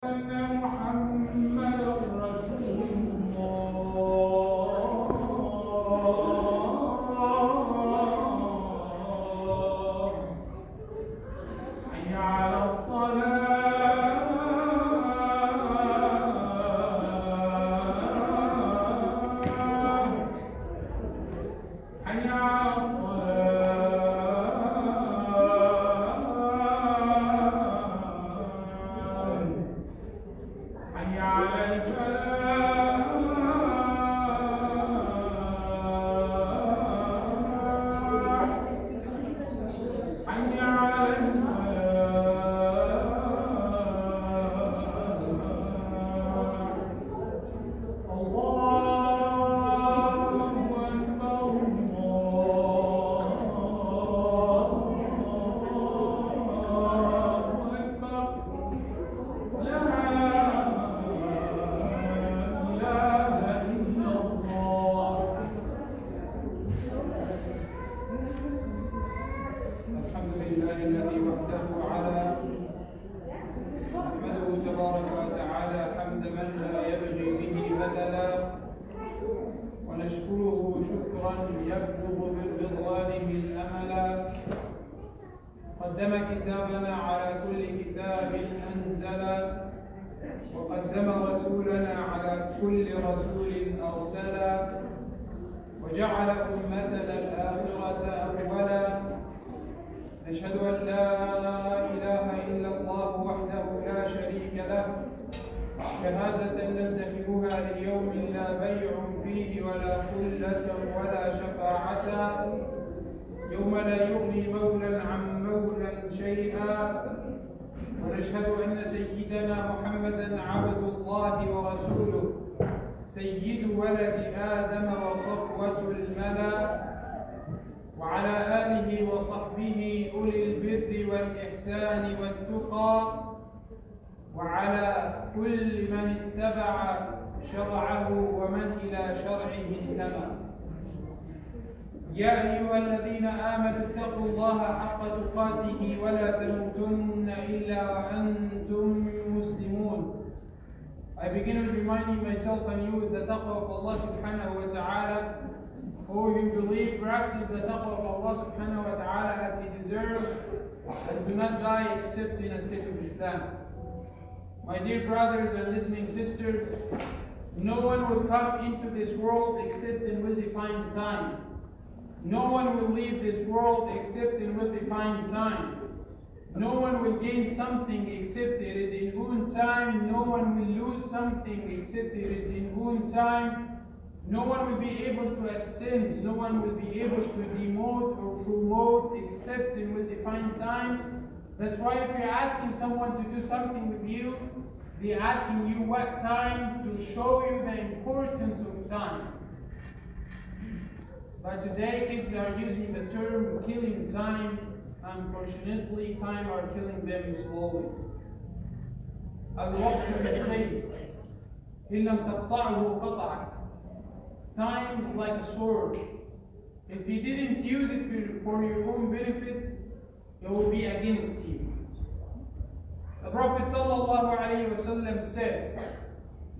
أن محمدا رسول الله. حي على الصلاة. حي على الذي وحده على نحمده تبارك وتعالى حمد من لا يبغي به بدلا، ونشكره شكرا يبلغ بالرضوانه الاملا. قدم كتابنا على كل كتاب انزلا، وقدم رسولنا على كل رسول ارسلا، وجعل امتنا الاخره اولا. نشهد أن لا إله إلا الله وحده لا شريك له، شهادة ندخرها ليوم لا بيع فيه ولا خلة ولا شفاعة، يوم لا يغني مولى عن مولى شيئا. ونشهد أن سيدنا محمدا عبد الله ورسوله، سيد ولد آدم وصفوة الملا، وعلى آله وصحبه أولي البر والإحسان والتقى، وعلى كل من اتبع شرعه ومن إلى شرعه انتمى. يا أيها الذين آمنوا اتقوا الله حق تقاته ولا تموتن إلا وأنتم مسلمون. I begin with reminding myself and you with the taqwa of Allah subhanahu wa ta'ala. O you believe, practice the taqwa of Allah subhanahu wa ta'ala as He deserves, and do not die except in a state of Islam. My dear brothers and listening sisters, no one will come into this world except in well-defined time. No one will leave this world except in well-defined time. No one will gain something except it is in own time. No one will lose something except it is in own time. No one will be able to ascend, no one will be able to demote or promote except in well-defined time. That's why if you're asking someone to do something with you, they're asking you what time to show you the importance of time. But today kids are using the term killing time. Unfortunately, time are killing them slowly. الوقت كالسيف إن لم تقطعه قطعك. Time is like a sword. If you didn't use it for your own benefit, it will be against you. The Prophet sallallahu alayhi wa sallam said,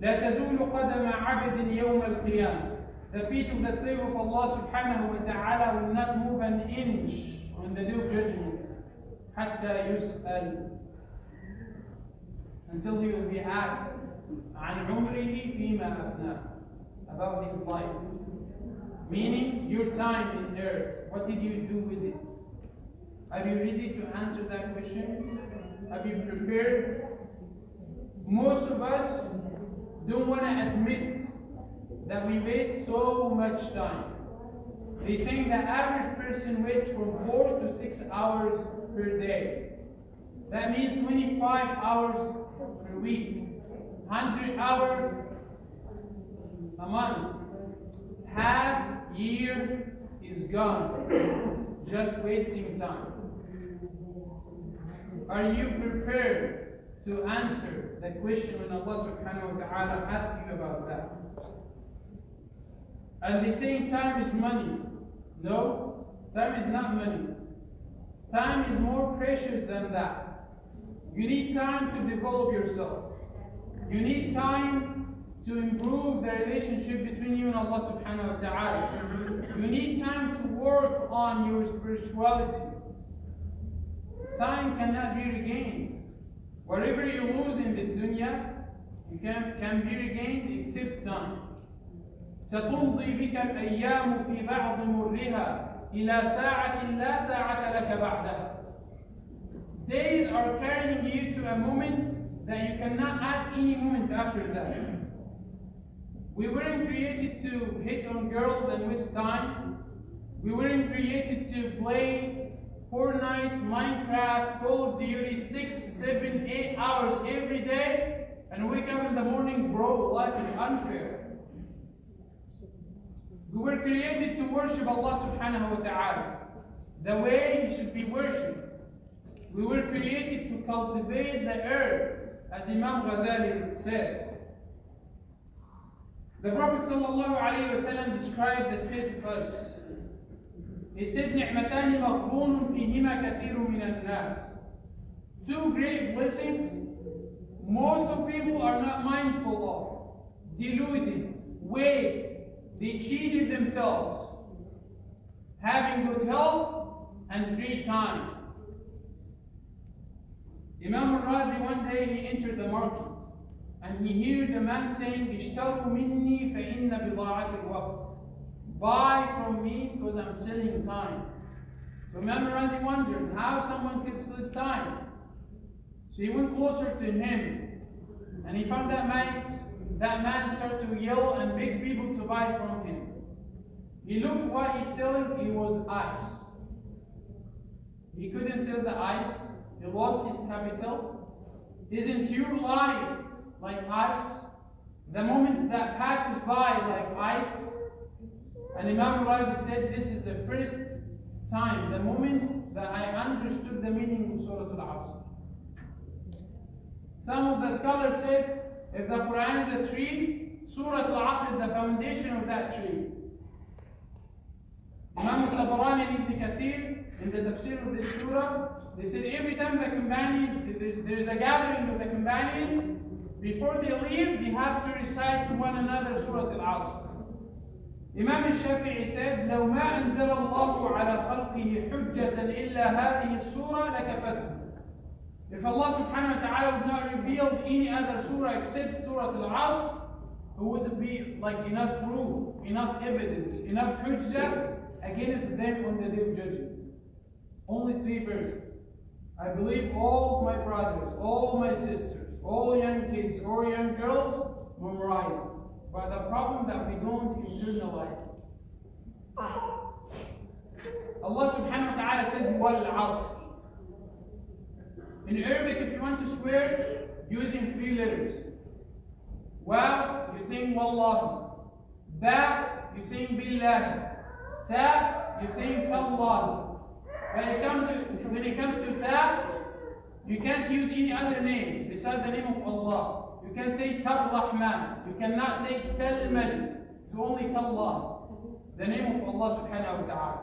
لا تزول قدم عبد يوم القيامة. The feet of the slave of Allah subhanahu wa ta'ala will not move an inch on the day of judgment. حتى يسأل, until he will be asked عن عمره فيما أفناه, about his life. Meaning, your time in earth, what did you do with it? Are you ready to answer that question? Have you prepared? Most of us don't want to admit that we waste so much time. They're saying the average person wastes from 4 to 6 hours per day. That means 25 hours per week, 100 hours a month. Half year is gone, just wasting time. Are you prepared to answer the question when Allah subhanahu wa ta'ala asks you about that? And they say time is money. No, time is not money. Time is more precious than that. You need time to develop yourself. You need time to improve the relationship between you and Allah subhanahu wa ta'ala. You need time to work on your spirituality. Time cannot be regained. Whatever you lose in this dunya, you can be regained except time. ستمضي بك الأيام في بعض مرها إلى ساعة لا ساعة لك بعدها. Days are carrying you to a moment that you cannot add any moment after that. We weren't created to hit on girls and waste time. We weren't created to play Fortnite, Minecraft, Call of Duty 6, 7, 8 hours every day and wake up in the morning, bro, life is unfair. We were created to worship Allah subhanahu wa ta'ala the way He should be worshipped. We were created to cultivate the earth, as Imam Ghazali said. The Prophet sallallahu alayhi wa sallam described the state of us. He said, نِعْمَتَانِ مَغْبُونٌ فِيهِمَا كَثِيرٌ مِنَ النَّاسِ. Two great blessings most of people are not mindful of. Deluded, waste. They cheated themselves. Having good health and free time. Imam al-Razi one day he entered the market and he heard the man saying, اشتروا مني فإن بضاعة الوقت. Buy from me because I'm selling time. So Imam al-Razi wondered how someone could sell time. So he went closer to him and he found that man started to yell and beg people to buy from him. He looked what he's selling, it was ice. He couldn't sell the ice, he lost his capital. Isn't your life like ice? The moments that passes by like ice? And Imam al-Razi said, this is the first time, the moment that I understood the meaning of Surah Al-Asr. Some of the scholars said, if the Quran is a tree, Surah Al-Asr is the foundation of that tree. Imam al-Tabarani and Ibn Kathir, in the tafsir of this surah, they said every time the companions, there is a gathering of the companions, before they leave, they have to recite to one another Surah Al-Asr. Imam al-Shafi'i said, لو ما أنزل الله على خلقه حجة إلا هذه السورة لكفته. If Allah subhanahu wa ta'ala would not reveal any other surah except Surah Al-Asr, it would be like enough proof, enough evidence, enough hujjah against them on the day of judgment. Only 3 verses. I believe all my brothers, all my sisters, all young kids or young girls memorize it. But the problem that we don't internalize it. Allah subhanahu wa ta'ala said, wal asr. In Arabic, if you want to swear, using 3 letters. Wa, you're saying Wallah. Ba, you're saying Billah. Ta, you're saying Tallah. When it comes to ta, you can't use any other name besides the name of Allah. You can say Tar-Rahman. You cannot say Tal-Malik. So only Tallah, the name of Allah subhanahu wa ta'ala.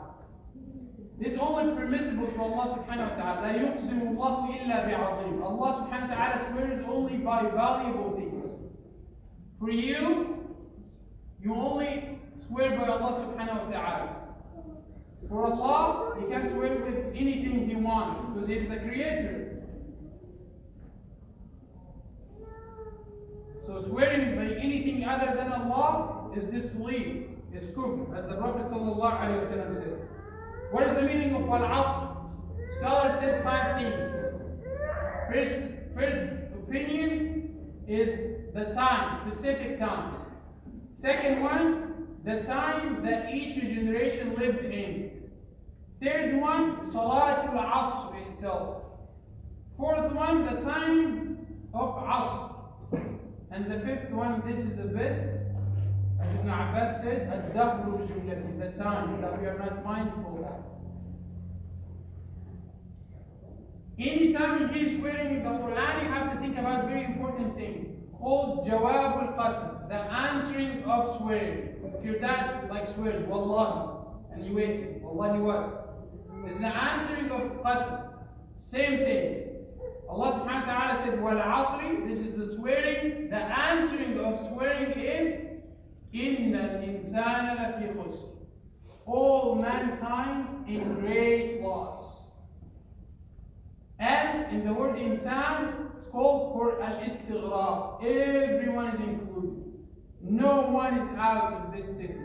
This is only permissible to Allah subhanahu wa ta'ala. لا يقسم الله إلا بعظيم. Allah subhanahu wa ta'ala swears only by valuable things. For you only swear by Allah subhanahu wa ta'ala. For Allah, He can swear with anything He wants because He is the creator. So swearing by anything other than Allah is disbelief, is kufr, as the Prophet sallallahu alayhi wa sallam said. What is the meaning of al-asr? Scholars said 5 things. First opinion is the time, specific time. Second one, the time that each generation lived in. Third one, Salatul Asr itself. Fourth one, the time of Asr. And the fifth one, this is the best, as Ibn Abbas said, Ad-Dahru bi-jumlati, the time that we are not mindful of. Anytime you hear swearing in the Quran, you have to think about a very important thing called Jawab al-Qasam, the answering of swearing. If your dad swears, Wallahi, and you wait, Wallahi what? It's the answering of Qasam. Same thing. Allah subhanahu wa ta'ala said, Wal asri, this is the swearing, the إِنَّ الْإِنسَانَ لَفِي خُسْرٍ. All mankind in great loss. And in the word insan, it's called for al-istighraq. Everyone is included. No one is out of this statement.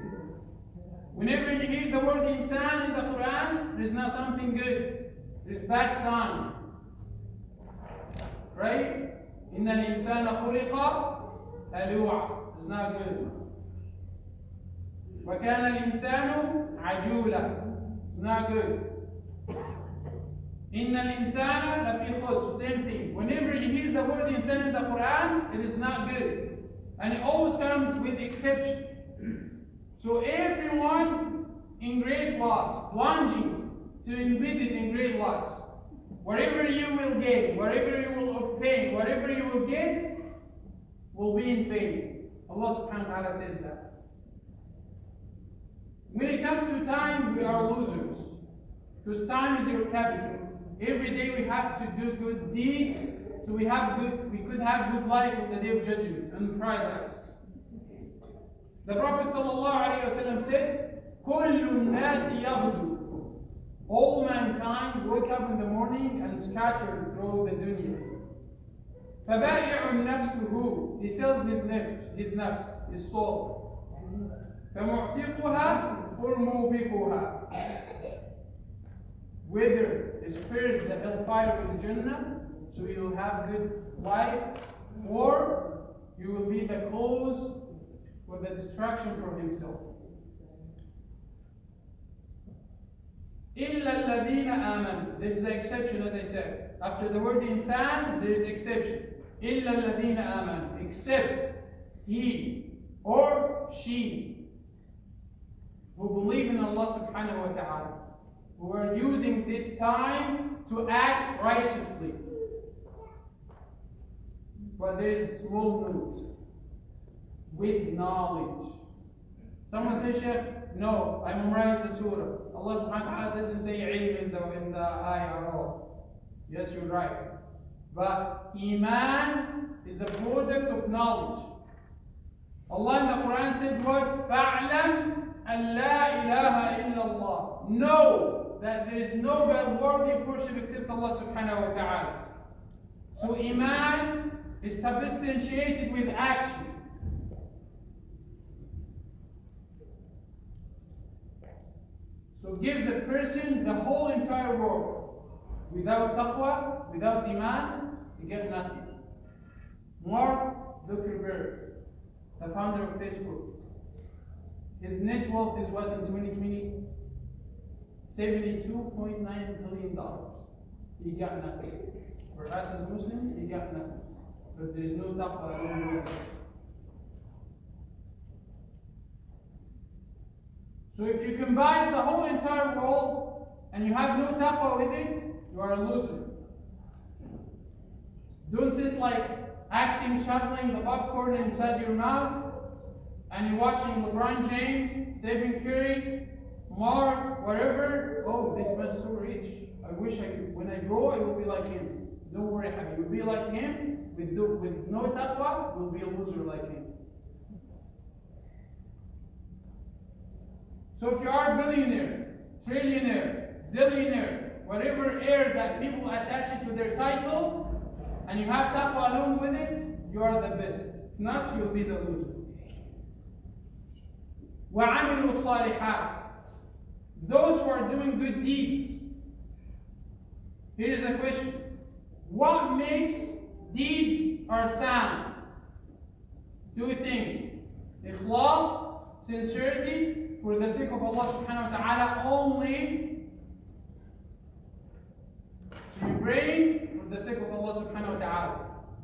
Whenever you hear the word insan in the Quran, there is not something good. There is bad sign. Right? إِنَّ الْإِنسَانَ خُلِقَ هَلُوعًا. It's not good. وَكَانَ الْإِنسَانُ عَجُولًا. It's not good. إِنَّ الْإِنسَانَ لَفِي خُسْرٍ. Same thing. Whenever you hear the word insan in the Quran, it is not good. And it always comes with exception. So everyone in great loss, plunging to embedded in great loss. Whatever you will gain, whatever you will obtain, whatever you will get, will be in vain. Allah subhanahu wa ta'ala said that. When it comes to time, we are losers. Because time is your capital. Every day we have to do good deeds, so we could have good life on the day of judgment and paradise. The Prophet ﷺ said, كُلُّ النَّاسِ يَغْدُو. All mankind wake up in the morning and scatter through the dunya. فَبَائِعٌ نَفْسُهُ. He sells his nafs, his soul. فَمُعْتِقُهَا or مُوبِقُهَا. Whether he spares the hellfire with the Jannah, so you will have good life, or you will be the cause for the destruction from himself. إِلَّا الَّذِينَ آمَنُوا. This is the exception, as I said. After the word insan, there is exception. إِلَّا الَّذِينَ آمَنُوا. Except he or she who believe in Allah subhanahu wa ta'ala, who are using this time to act righteously. But there is small news. With knowledge. Someone says, Sheikh, no, I memorized the surah. Allah subhanahu wa ta'ala doesn't say ilm in the ayah at all. Yes, you're right. But Iman is a product of knowledge. Allah in the Quran said what? فَاعْلَمْ أَنْ لَا إِلَهَ إِلَّا اللَّهِ. Know that there is no God worthy of worship except Allah subhanahu wa ta'ala. So Iman is substantiated with action. So give the person the whole entire world. Without taqwa, without iman, you get nothing. Mark Zuckerberg, the founder of Facebook, his net wealth is what in 2020? $72.9 billion. He got nothing. For us as Muslims, he got nothing. But there is no taqwa along with it. So if you combine the whole entire world and you have no taqwa with it, you are a loser. Don't sit like acting, shoveling the popcorn inside your mouth and you're watching LeBron James, Stephen Curry, Mark, whatever. Oh, this man's so rich. I wish I could. When I grow, I will be like him. Don't worry, Habib. You'll be like him with no taqwa, you'll be a loser like him. So if you are a billionaire, trillionaire, zillionaire, whatever air that people attach it to their title, and you have taqwa along with it, you are the best. If not, you'll be the loser. وَعَمِلُوا الصَّالِحَاتِ. Those who are doing good deeds. Here is a question. What makes deeds are sound? Two things. Ikhlas, sincerity, for the sake of Allah subhanahu wa ta'ala only. So you pray for the sake of Allah subhanahu wa ta'ala.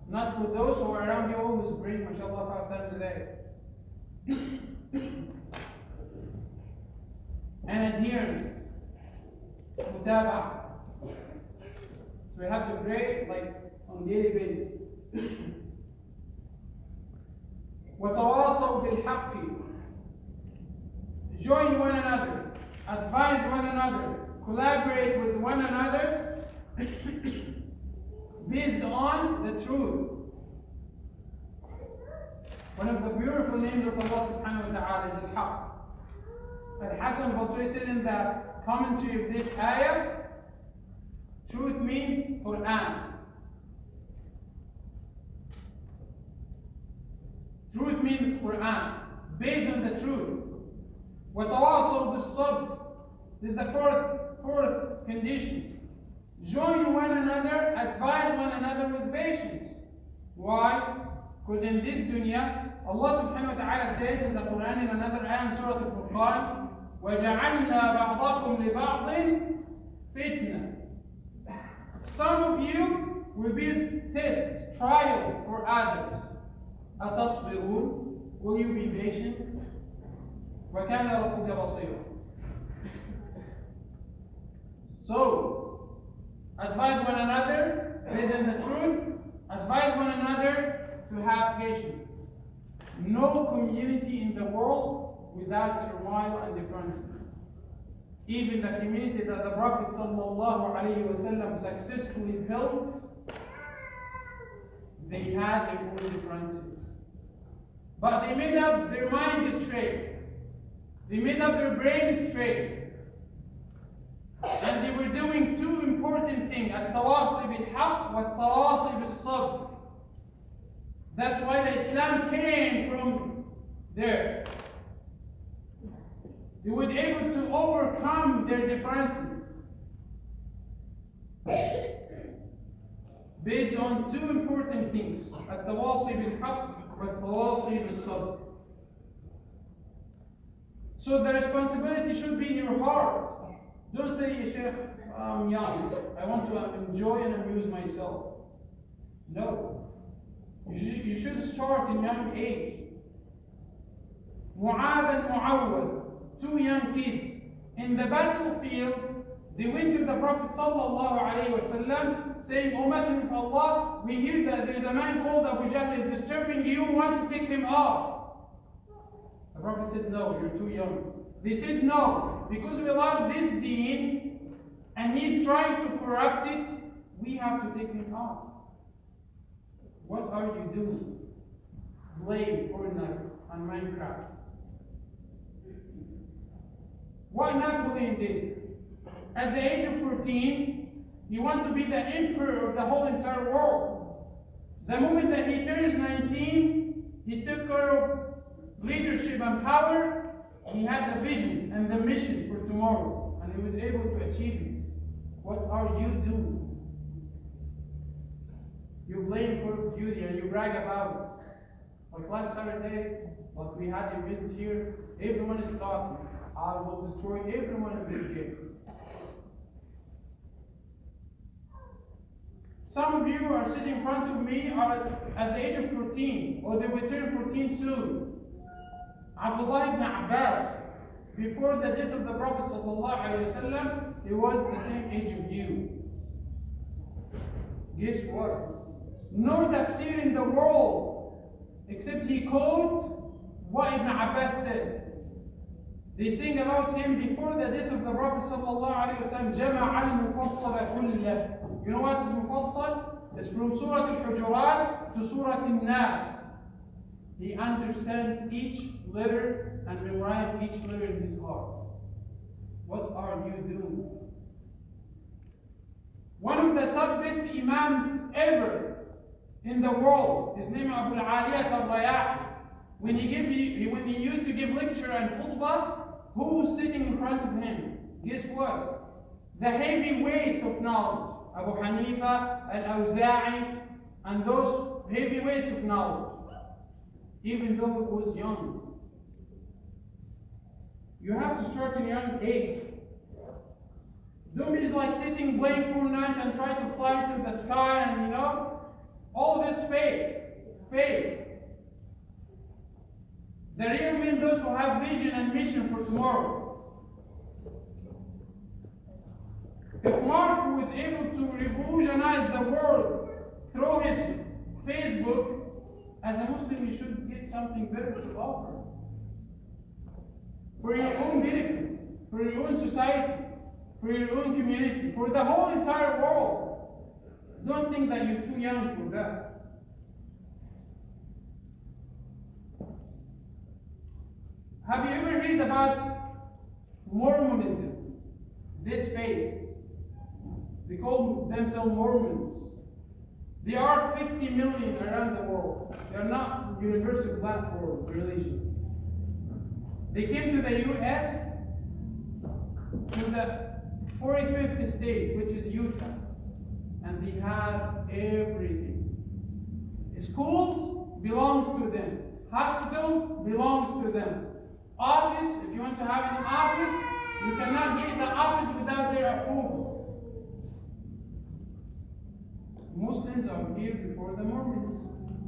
Not for those who are around you always praying, mashallah, 5 times a day. And adherence. Mutaba. So we have to pray like on a daily basis. وَتَوَاصَوْا بِالْحَقِّ. Join one another, advise one another, collaborate with one another based on the truth. One of the beautiful names of Allah subhanahu wa ta'ala is Al-Haq. Al-Hasan al-Basri said in the commentary of this ayah, truth means Quran. Truth means Quran, based on the truth. وَتَوَاصَوْا بِالصَّبْرِ is the fourth condition. Join one another, advise one another with patience. Why? Because in this dunya, Allah subhanahu wa ta'ala said in the Quran in another ayah in Surah Al-Furqan, وَجَعَلْنَا بَعْضَكُمْ لِبَعْضٍ فِتْنَةً. Some of you will be a test, trial for others. أَتَصْبِرُونَ? Will you be patient? وَكَانَ رَبُّكَ بَصِيرًا. So, advise one another, present the truth, advise one another to have patience. No community in the world without turmoil and differences. Even the community that the Prophet ﷺ successfully built, they had their own differences. But they made up their mind straight. They made up their brain straight. And they were doing two important things, التواصي بالحق والتواصي بالصبر. That's why the Islam came from there. They were able to overcome their differences based on two important things, التواصي بالحق والتواصي بالصبر. So the responsibility should be in your heart. Don't say, Sheikh, I'm young, I want to enjoy and amuse myself. No. You should start in young age. Mu'ad and Mu'awwad, two young kids, in the battlefield, they went to the Prophet ﷺ saying, O Messenger of Allah, we hear that there is a man called Abu Jahl is disturbing you, we want to take him off. The Prophet said, no, you're too young. They said, no, because we love this deen and he's trying to corrupt it, we have to take him off. What are you doing? Blame Fortnite and Minecraft. What Napoleon did? At the age of 14, he wanted to be the emperor of the whole entire world. The moment that he turns 19, he took care of leadership and power. He had the vision and the mission for tomorrow, and he was able to achieve it. What are you doing? You blame Call of Duty and you brag about it. Like last Saturday, like we had events here, everyone is talking. I will destroy everyone in this game. Some of you are sitting in front of me are at the age of 14, or they will turn 14 soon. Abdullah ibn Abbas, before the death of the Prophet ﷺ, he was the same age of you. Guess what? No tafsir in the world, except he quote what Ibn Abbas said. They sing about him before the death of the Prophet ﷺ, جَمَعَ الْمُفَصَّلَ كُلَّهُ. You know what is Mufassal? It's from Surah Al-Hujurat to Surah Al-Nas. He understands each letter and memorized each letter in his heart. What are you doing? One of the top best imams ever in the world, his name is Abu al-Aliyat al-Rayahi. When he used to give lecture and khutbah, who was sitting in front of him? Guess what? The heavy weights of knowledge. Abu Hanifa, Al-Awza'i, and those heavy weights of knowledge. Even though he was young. You have to start in young age. Don't be like sitting playing Fortnite and try to fly to the sky and all this fake. The real men, those who have vision and mission for tomorrow. If Mark was able to revolutionize the world through his Facebook, as a Muslim you should get something better to offer. For your own benefit, for your own society, for your own community, for the whole entire world. Don't think that you're too young for that. Have you ever heard about Mormonism? This faith. They call themselves Mormons. There are 50 million around the world. They are not universal platform religion. They came to the US, to the 45th state, which is Utah, and they have everything. Schools belongs to them. Hospitals belongs to them. Office, if you want to have an office, you cannot get the office without their approval. Muslims are here before the Mormons,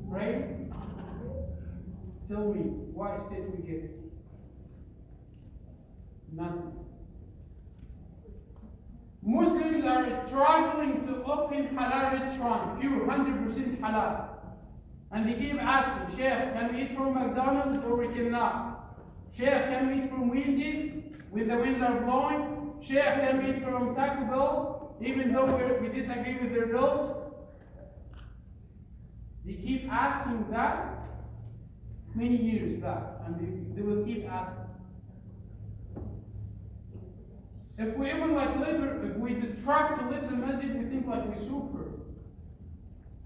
right? Tell me, what state we get? Nothing. Muslims are struggling to open halal restaurant, pure, 100% halal. And they keep asking, Sheikh, can we eat from McDonald's or we cannot? Sheikh, can we eat from Wendy's when the winds are blowing? Sheikh, can we eat from Taco Bell even though we disagree with their bills? They keep asking that many years back, and they will keep asking. If we even if we destruct a little masjid, we think like we're super.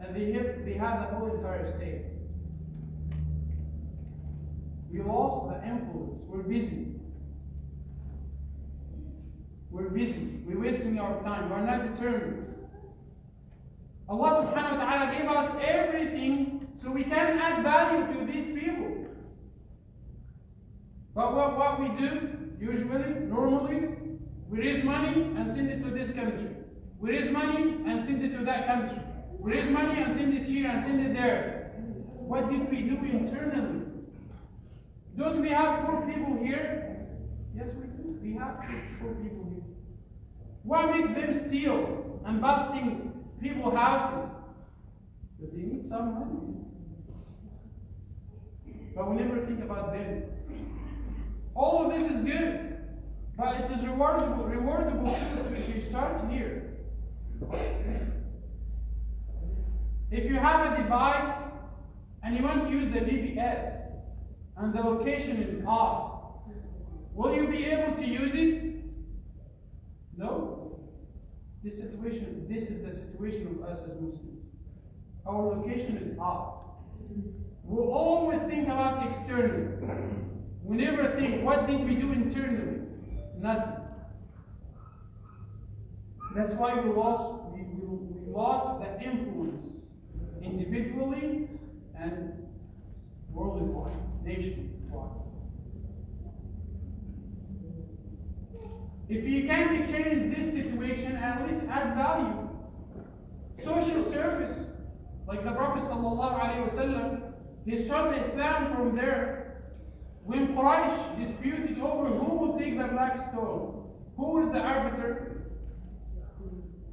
And they have the whole entire state. We lost the influence. We're busy. We're busy. We're wasting our time. We're not determined. Allah subhanahu wa ta'ala gave us everything so we can add value to these people. But what we do, usually, normally, we raise money and send it to this country. We raise money and send it to that country. We raise money and send it here and send it there. What did we do internally? Don't we have poor people here? Yes, we do. We have poor people here. What makes them steal and busting people's houses? But they need some money. But we never think about them. All of this is good, but it is rewardable too if you start here. If you have a device and you want to use the GPS and the location is off, will you be able to use it? No. This is the situation of us as Muslims. Our location is off. We'll always think about externally. We never think, what did we do internally? Nothing. That's why we lost the influence individually and worldwide, nationwide. If you can't change this situation, at least add value. Social service, like the Prophet ﷺ, he started Islam from there. When Quraysh disputed over who would take the black stone, who was the arbiter?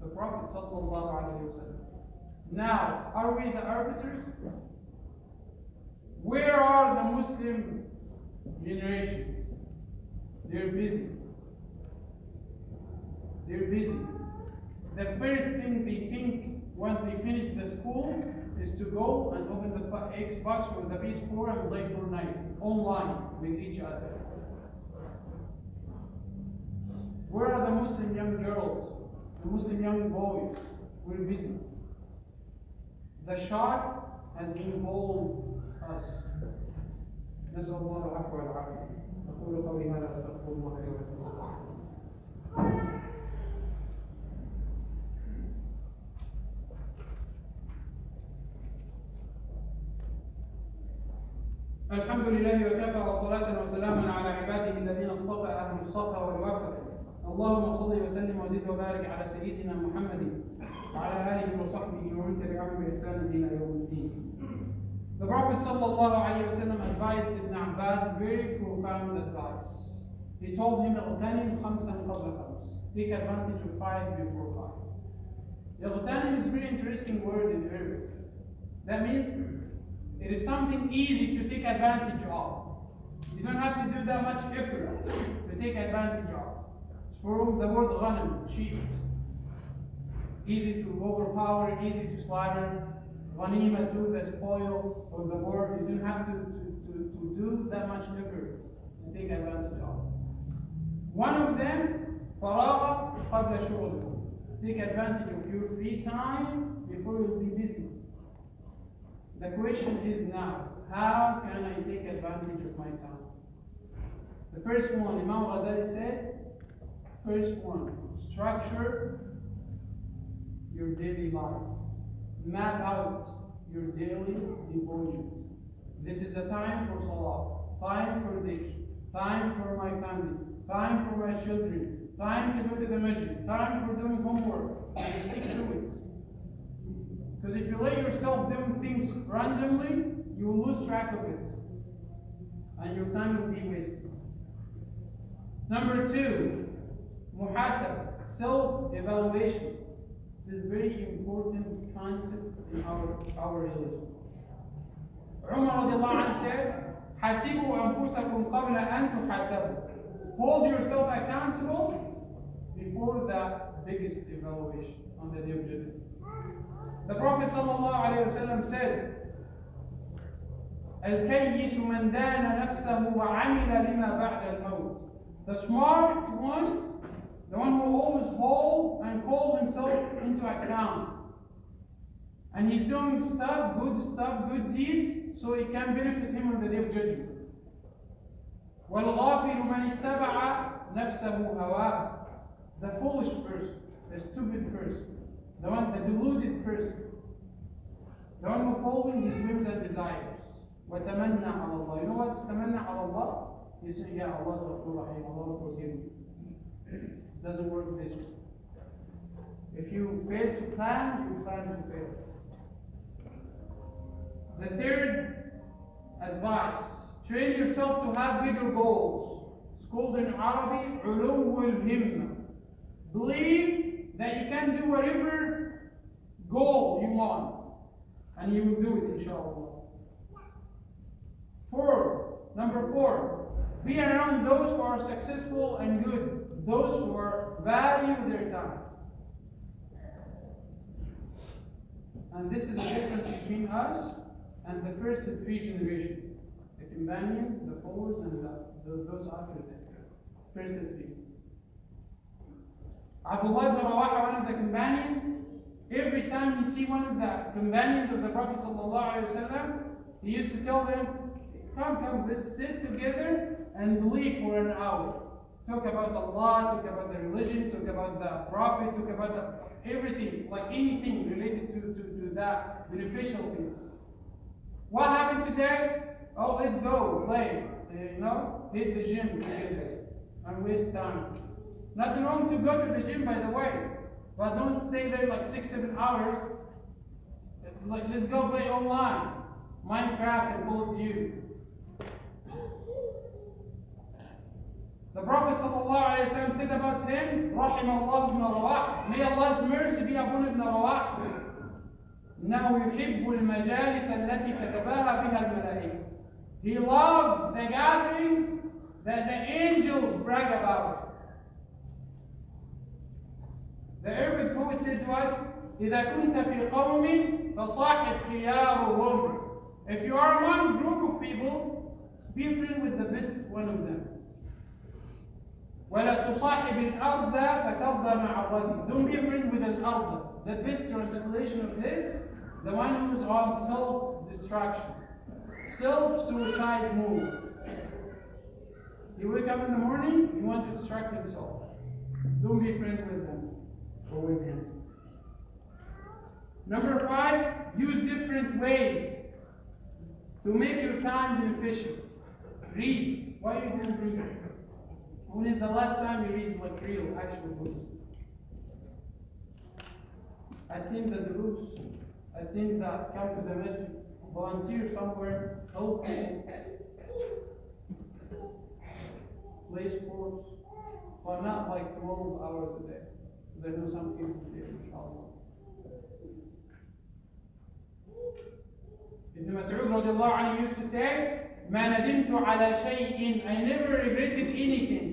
The Prophet ﷺ. Now, are we the arbiters? Where are the Muslim generation? They're busy. They're busy. The first thing they think once they finish the school is to go and open the Xbox or the PS4 and play Fortnite online with each other. Where are the Muslim young girls? The Muslim young boys? We're busy. The shark has involved us. نسأل الله العفو والعافية. أقول قولي هذا أستغفر الله لي ولكم. الحمد لله وكفى وصلاة وسلاما على عباده الذين اصطفى أهل الصفا والوفا. اللهم صل وسلم وزد وبارك على سيدنا محمد وعلى آله وصحبه ومن تبعهم بإحسان إلى يوم الدين. The Prophet ﷺ advised Ibn Abbas very profound advice. He told him, اغتنم خمسا قبل خمس. Take advantage of 5 before 5. Ightanim is a very interesting word in Arabic. That means it is something easy to take advantage of. You don't have to do that much effort to take advantage of. It's from the word ghanam, sheep. Easy to overpower, easy to slaughter. Ghanima too, the spoil of the war. You don't have to do that much effort to to take advantage of. One of them, فراغ قبل شغل. Take advantage of your free time before you'll be busy. The question is now, how can I take advantage of my time? The first one, Imam Ghazali said, first one, structure your daily life. Map out your daily devotion. This is a time for salah, time for dhikr, time for my family, time for my children, time to go to the masjid, time for doing homework, and stick to it. Because if you let yourself doing things randomly, you will lose track of it. And your time will be wasted. Number two, muhasab, self-evaluation. This is a very important concept in our religion. Umar radiallahu anhu said, حَسِبُوا أَنفُسَكُمْ قَبْلَ أَن تُحَاسَبُوا. Hold yourself accountable before the biggest evaluation on the day of judgment. The Prophet ﷺ said, الْكَيِّسُ مَنْ دَانَ نَفْسَهُ وَعَمِلَ لِمَا بَعْدَ الْمَوْتِ. The smart one, the one who always hold and calls himself into account. And he's doing stuff, good deeds, so it can benefit him on the day of judgment. وَالْغَافِلُ مَنِ اتَّبَعَ نَفْسَهُ هَوَاهُ. The foolish person, the stupid person, the deluded person, the one who following his whims and desires. وَتَمَنَّى عَلَى اللَّهِ. You know what's تَمَنَّى عَلى اللَّهِ? You say, yeah, Allah's Ghafur Rahim, Allah will forgive me. It doesn't work this way. If you fail to plan, you plan to fail. The third advice, train yourself to have bigger goals. It's called in Arabic, علو الهمة. Believe that you can do whatever goal you want, and you will do it, inshallah. Number four, be around those who are successful and good, those who value their time. And this is the difference between us and the first three generations. The companions, the followers, and those after them. First three. Abdullah ibn Rawaha, one of the companions, every time he see one of the companions of the Prophet ﷺ, he used to tell them, come, let's sit together and believe for an hour. Talk about Allah, talk about the religion, talk about the Prophet, talk about everything, like anything related to that beneficial things. What happened today? Oh, let's go play, hit the gym together and waste time. Nothing wrong to go to the gym, by the way, but don't stay there like 6-7 hours. Like, let's go play online, Minecraft and Call of Duty. The Prophet ﷺ said about him, رحم الله ابن رواح. May Allah's mercy be upon Ibn Rawah. إنه يحب المجالس التي تتباهى بها الملائكة. He loves the gatherings that the angels brag about. The Arabic poet said what? إذا كنت في قوم فصاحب خيارهم. If you are among a group of people, be friend with the best one of them. ولا تصاحب الأرض فترضى مع الرجل. Don't be a friend with an arda. The best translation of this, the one who is on self-destruction, self-suicide move. You wake up in the morning, you want to distract himself. Don't be a friend with them or with him. Number 5, use different ways to make your time beneficial. Read. Why you didn't read? When is the last time you read like real, actual books? Attend the durus, attend the come to the masjid, volunteer somewhere, help people, play sports, but not like 12 hours a day. Because I know some kids do, inshallah. Ibn Mas'ud radiallahu anhu used to say, ما ندمت على شيء, I never regretted anything.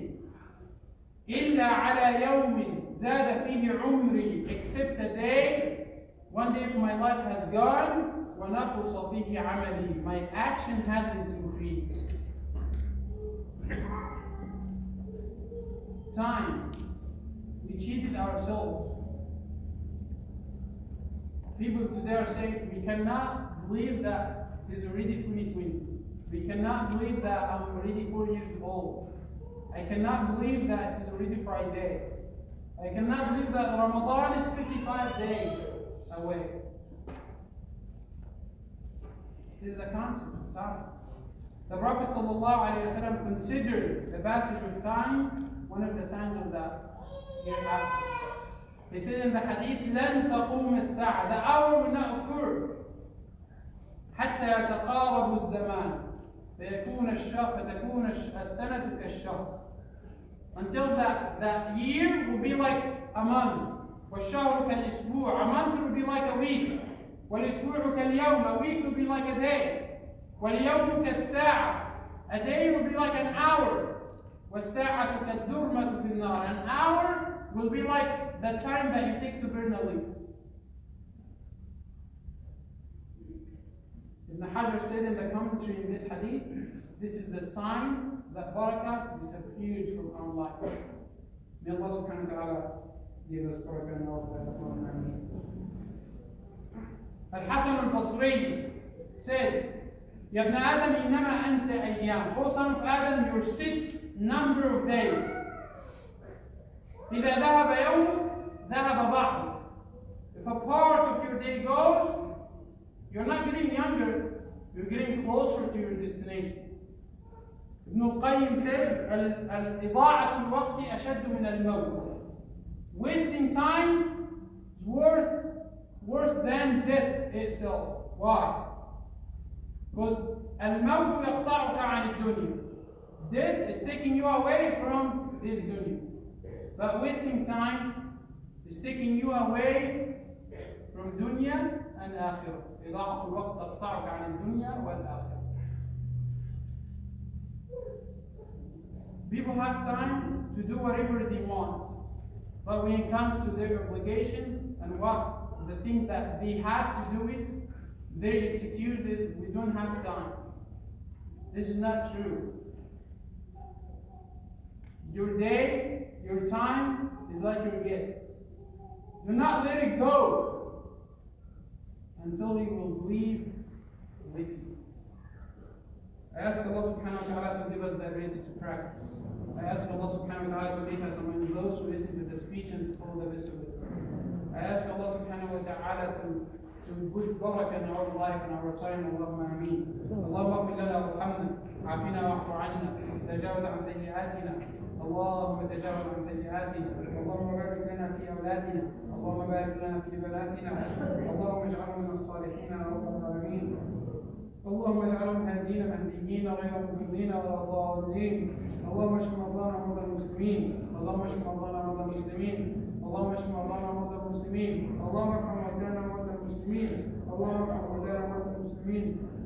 إلا على يوم زاد فيه عمري, except a day, one day of my life has gone, ونقص فيه عملي, my action hasn't increased. time. We cheated ourselves. People today are saying, we cannot believe that it is already 2020. We cannot believe that I'm already 4 years old. I cannot believe that it is already Friday. I cannot believe that Ramadan is 55 days away. This is a concept of time. The Prophet ﷺ considered the passage of time one of the signs of the hereafter. He said in the hadith, لن تقوم الساعة. The hour will not occur حتى يتقارب الزمان فتكون السنة كالشهر. Until that year will be like a month. والشهر كالأسبوع. A month will be like a week. والأسبوع كاليوم. A week will be like a day. واليوم كالساعة. A day will be like an hour. والساعة كالدرمة في النار. An hour will be like the time that you take to burn a leaf. Ibn Hajar said in the commentary in this hadith, this is the sign that barakah disappeared from our life. May Allah subhanahu wa ta'ala give us barakah in our life. Al-Hasan al-Basri said, Ya ibn Adam, innama anta ayyam. O son of Adam, you're sick number of days. إذا ذهب يومك ذهب بعضك. If a part of your day goes, you're not getting younger, you're getting closer to your destination. Ibn al-Qayyim said, إضاعة الوقت أشد من الموت. Wasting time is worse than death itself. Why? Because الموت يقطعك عن الدنيا. Death is taking you away from this dunya. But wasting time is taking you away from dunya and akhirah. إضاعة الوقت تقطعك عن الدنيا والآخرة. People have time to do whatever they want. But when it comes to their obligations and the things that they have to do it, their excuse is, we don't have time. This is not true. Your day, your time is like your guest. Do not let it go until He will please with you. I ask Allah subhanahu wa ta'ala to give us the ability to practice. I ask Allah subhanahu wa ta'ala to make us among those who listen to the speech and to follow the rest of it. I ask Allah subhanahu wa ta'ala to put barakah in our life and our time. Allahumma ameen. Allahumma ighfir lana warhamna. Afina wa'fu 'anna. Tajawaz 'an sayyi'atina. اللهم تجاوز عن سيئاتنا. اللهم بارك لنا في أولادنا. اللهم بارك لنا في بناتنا. اللهم اجعلنا من الصالحين يا رب العالمين. اللهم اجعلهم هادين مهديين غير مضلين ولا ضالين. اللهم اشف مرضانا ومرضى المسلمين. اللهم اشف مرضانا ومرضى المسلمين. اللهم اشف مرضانا ومرضى المسلمين. اللهم ارحم موتانا وموتى المسلمين. اللهم ارحم موتانا وموتى المسلمين.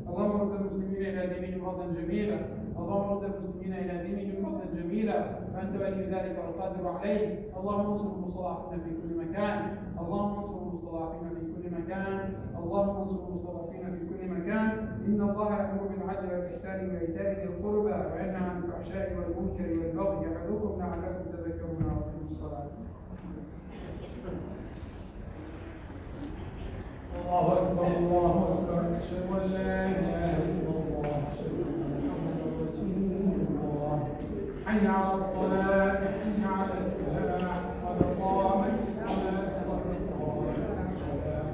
اللهم رد المسلمين إلى دينهم ردا جميلا. اللهم رد المسلمين إلى دينهم ردا جميلا. فأنت ولي ذلك والقادر عليه. اللهم انصر المستضعفين في كل مكان. اللهم انصر المستضعفين في كل مكان. اللهم انصر المستضعفين في كل مكان. إن الله يأمر بالعدل والإحسان وإيتاء ذي القربى وينهى عن الفحشاء والمنكر والبغي يعظكم لعلكم تذكرون وأقيموا الصلاة. الله أكبر الله أكبر أشهد أن لا إله إلا الله أشهد أن محمدا رسول الله حي على الصلاة حي على الفلاح قد قامت الصلاة قد قامت الصلاة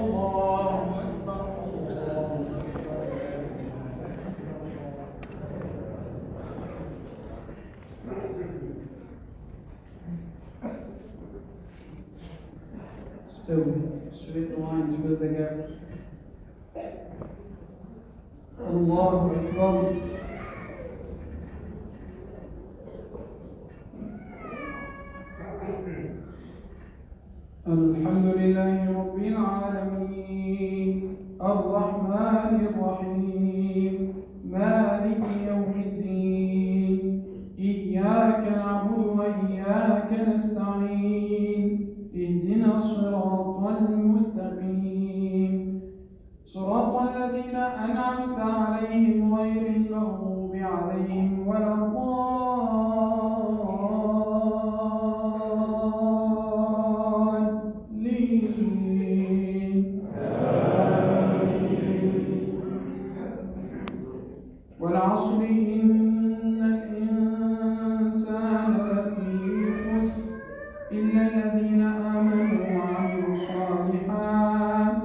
الله أكبر الله أكبر. Straight lines with the gap. Allahu Akbar. Alhamdulillahi Rabbil Alameen. Ar-Rahman Ar-Rahim. Malik Yawmiddin. Iyyaka na'budu wa iyyaka nasta'in. اهدنا الصراط المستقيم صراط الذين أنعمت عليهم غير المغضوب عليهم ولا الضالين والعصر إن الإنسان لفي خسر إلا الذين آمنوا وعملوا الصالحات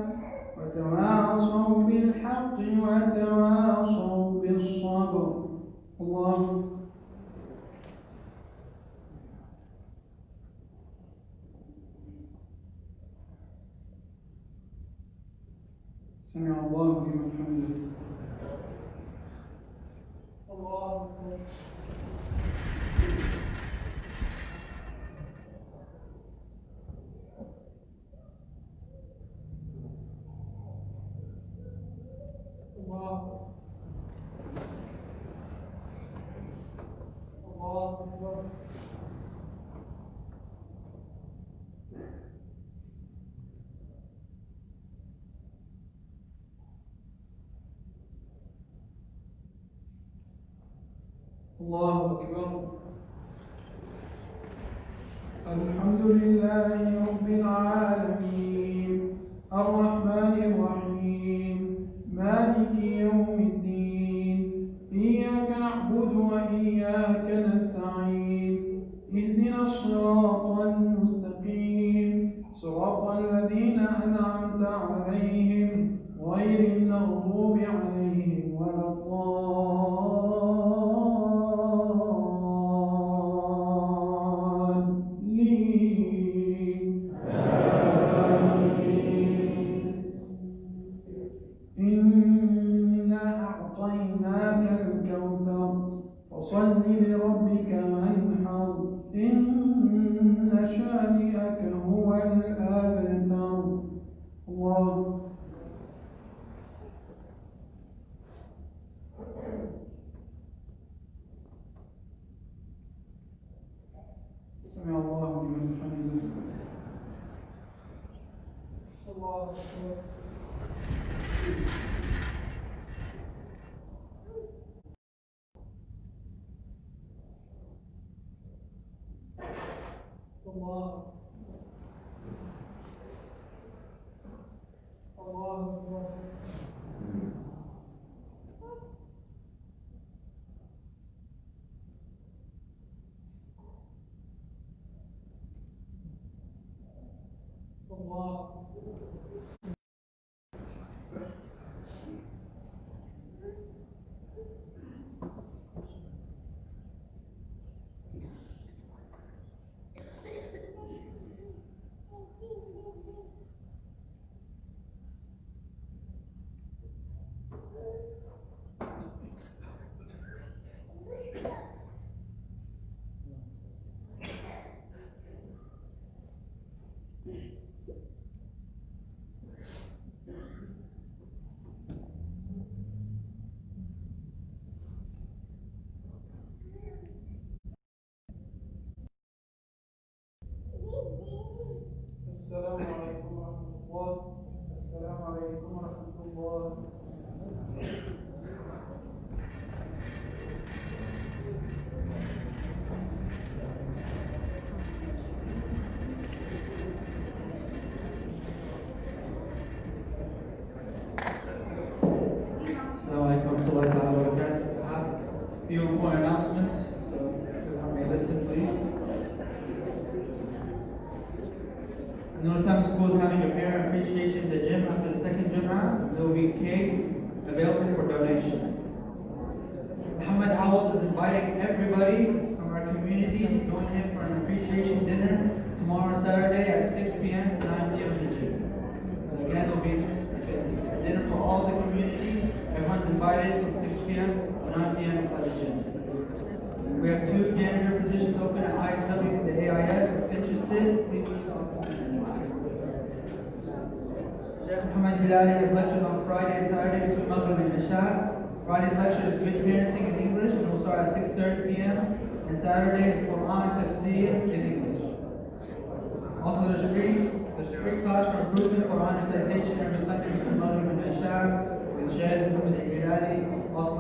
وتواصوا بالحق وتواصوا بالصبر. الله. سمع الله لمن حمده. الله أكبر. الله. الله أكبر. الله أكبر. الحمد لله رب العالمين الرحمن الرحيم مالك يوم الدين إياك نعبد وإياك نستعين اهدنا الصراط المستقيم صراط الذين أنعمت عليهم غير المغضوب عليهم ولا الضالين. إنا أعطيناك الكوثر فصل لربك وانحر إن شانئك هو الأبتر. الله. سمع الله لمن حمده. الله أكبر. الله. الله أكبر. الله. السلام عليكم ورحمة الله. السلام عليكم ورحمة الله. Few important announcements, so everyone may listen, please. Notice time school is having a parent appreciation at the gym after the second Jum'ah. There will be cake available for donation. Muhammad Awad is inviting everybody from our community to join him for an appreciation dinner tomorrow Saturday at 6 p.m. to 9 p.m. in the gym. So again, there will be a dinner for all the community. Everyone's invited from 6 p.m. to 9 p.m. inside the gym. We have 2 janitor positions open at ISW for the AIS. If interested, please Sheikh Muhammad Hilali has lectures on Friday and Saturday between Maghrib and Isha. Friday's lecture is Good Parenting in English and will start at 6:30 p.m. And Saturday is Quran Tafsir in English. Also, the street class for improvement Quran recitation every Sunday between Maghrib and Isha with Sheikh Muhammad Hilali. Also,